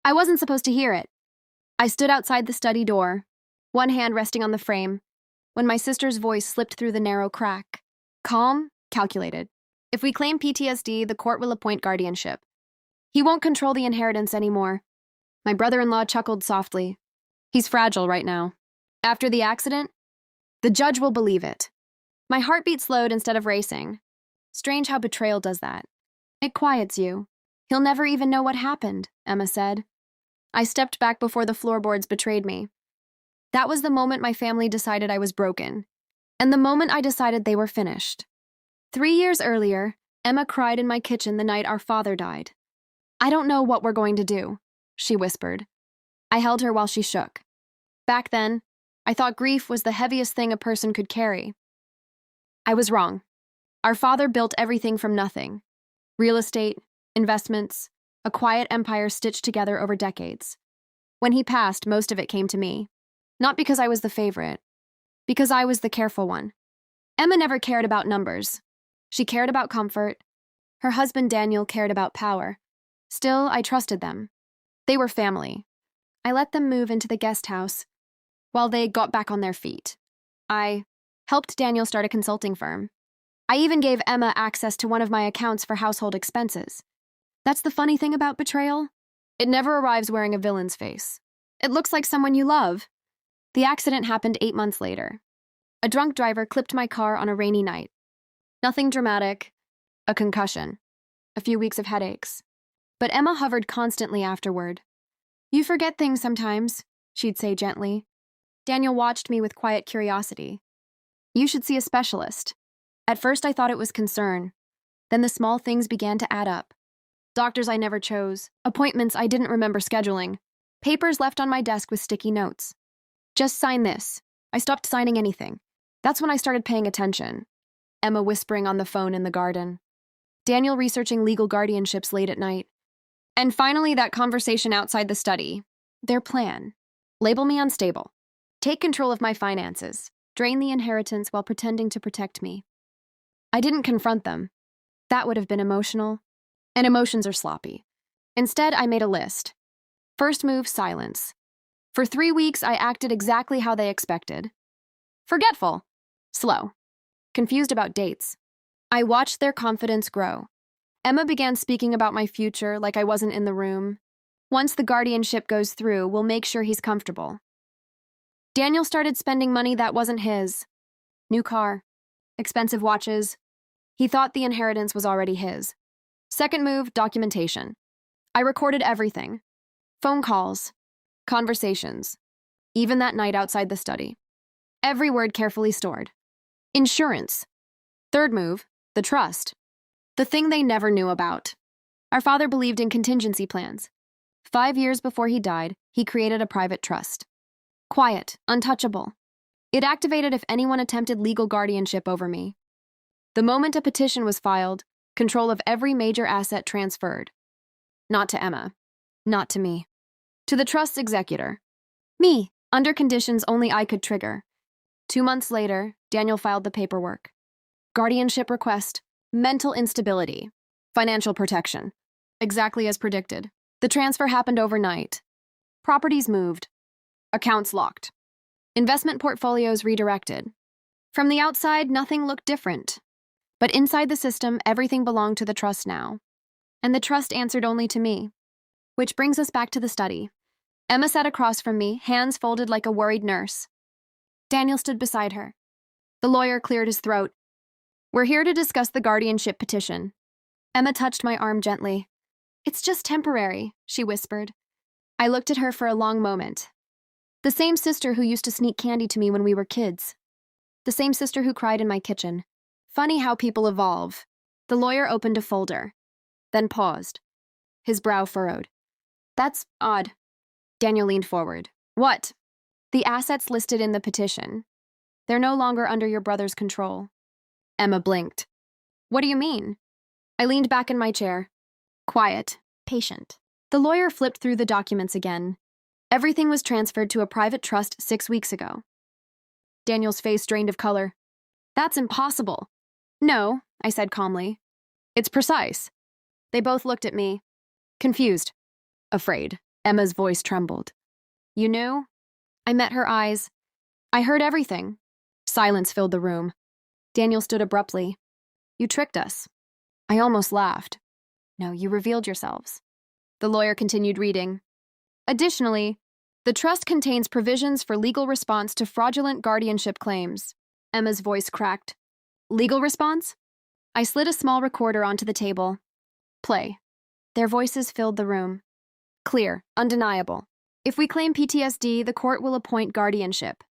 I wasn't supposed to hear it. I stood outside the study door, one hand resting on the frame, when my sister's voice slipped through the narrow crack. Calm, calculated. If we claim PTSD, the court will appoint guardianship. He won't control the inheritance anymore. My brother-in-law chuckled softly. He's fragile right now. After the accident, the judge will believe it. My heartbeat slowed instead of racing. Strange how betrayal does that. It quiets you. He'll never even know what happened, Emma said. I stepped back before the floorboards betrayed me. That was the moment my family decided I was broken, and the moment I decided they were finished. 3 years earlier, Emma cried in my kitchen the night our father died. I don't know what we're going to do, she whispered. I held her while she shook. Back then, I thought grief was the heaviest thing a person could carry. I was wrong. Our father built everything from nothing. Real estate, investments, a quiet empire stitched together over decades. When he passed, most of it came to me. Not because I was the favorite, because I was the careful one. Emma never cared about numbers. She cared about comfort. Her husband Daniel cared about power. Still, I trusted them. They were family. I let them move into the guest house while they got back on their feet. I helped Daniel start a consulting firm. I even gave Emma access to one of my accounts for household expenses. That's the funny thing about betrayal. It never arrives wearing a villain's face. It looks like someone you love. The accident happened 8 months later. A drunk driver clipped my car on a rainy night. Nothing dramatic. A concussion. A few weeks of headaches. But Emma hovered constantly afterward. You forget things sometimes, she'd say gently. Daniel watched me with quiet curiosity. You should see a specialist. At first I thought it was concern. Then the small things began to add up. Doctors I never chose, appointments I didn't remember scheduling, papers left on my desk with sticky notes. Just sign this. I stopped signing anything. That's when I started paying attention. Emma whispering on the phone in the garden. Daniel researching legal guardianships late at night. And finally that conversation outside the study. Their plan. Label me unstable. Take control of my finances. Drain the inheritance while pretending to protect me. I didn't confront them. That would have been emotional. And emotions are sloppy. Instead, I made a list. First move, silence. For 3 weeks, I acted exactly how they expected. Forgetful. Slow. Confused about dates. I watched their confidence grow. Emma began speaking about my future like I wasn't in the room. Once the guardianship goes through, we'll make sure he's comfortable. Daniel started spending money that wasn't his. New car. Expensive watches. He thought the inheritance was already his. Second move, documentation. I recorded everything. Phone calls. Conversations. Even that night outside the study. Every word carefully stored. Insurance. Third move, the trust. The thing they never knew about. Our father believed in contingency plans. 5 years before he died, he created a private trust. Quiet, untouchable. It activated if anyone attempted legal guardianship over me. The moment a petition was filed, control of every major asset transferred. Not to Emma. Not to me. To the trust's executor. Me, under conditions only I could trigger. 2 months later, Daniel filed the paperwork. Guardianship request, mental instability, financial protection. Exactly as predicted. The transfer happened overnight. Properties moved. Accounts locked. Investment portfolios redirected. From the outside, nothing looked different. But inside the system, everything belonged to the trust now. And the trust answered only to me. Which brings us back to the study. Emma sat across from me, hands folded like a worried nurse. Daniel stood beside her. The lawyer cleared his throat. We're here to discuss the guardianship petition. Emma touched my arm gently. It's just temporary, she whispered. I looked at her for a long moment. The same sister who used to sneak candy to me when we were kids. The same sister who cried in my kitchen. Funny how people evolve. The lawyer opened a folder, then paused. His brow furrowed. That's odd. Daniel leaned forward. What? The assets listed in the petition. They're no longer under your brother's control. Emma blinked. What do you mean? I leaned back in my chair. Quiet, patient. The lawyer flipped through the documents again. Everything was transferred to a private trust 6 weeks ago. Daniel's face drained of color. That's impossible. No, I said calmly. It's precise. They both looked at me. Confused. Afraid. Emma's voice trembled. You knew? I met her eyes. I heard everything. Silence filled the room. Daniel stood abruptly. You tricked us. I almost laughed. No, you revealed yourselves. The lawyer continued reading. Additionally, the trust contains provisions for legal response to fraudulent guardianship claims. Emma's voice cracked. Legal response? I slid a small recorder onto the table. Play. Their voices filled the room. Clear, undeniable. If we claim PTSD, the court will appoint guardianship.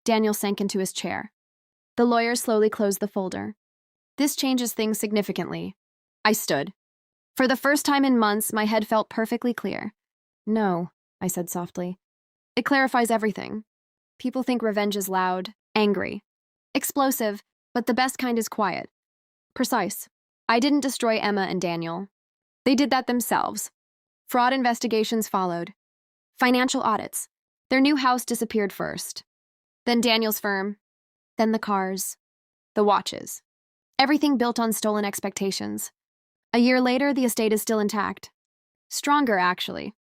Daniel sank into his chair. The lawyer slowly closed the folder. This changes things significantly. I stood. For the first time in months, my head felt perfectly clear. No, I said softly. It clarifies everything. People think revenge is loud, angry, explosive, but the best kind is quiet. Precise. I didn't destroy Emma and Daniel. They did that themselves. Fraud investigations followed. Financial audits. Their new house disappeared first. Then Daniel's firm. Then the cars. The watches. Everything built on stolen expectations. A year later, the estate is still intact. Stronger, actually.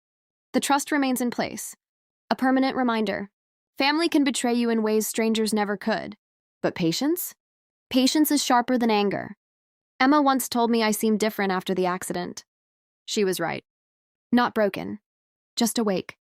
The trust remains in place. A permanent reminder. Family can betray you in ways strangers never could. But patience? Patience is sharper than anger. Emma once told me I seemed different after the accident. She was right. Not broken. Just awake.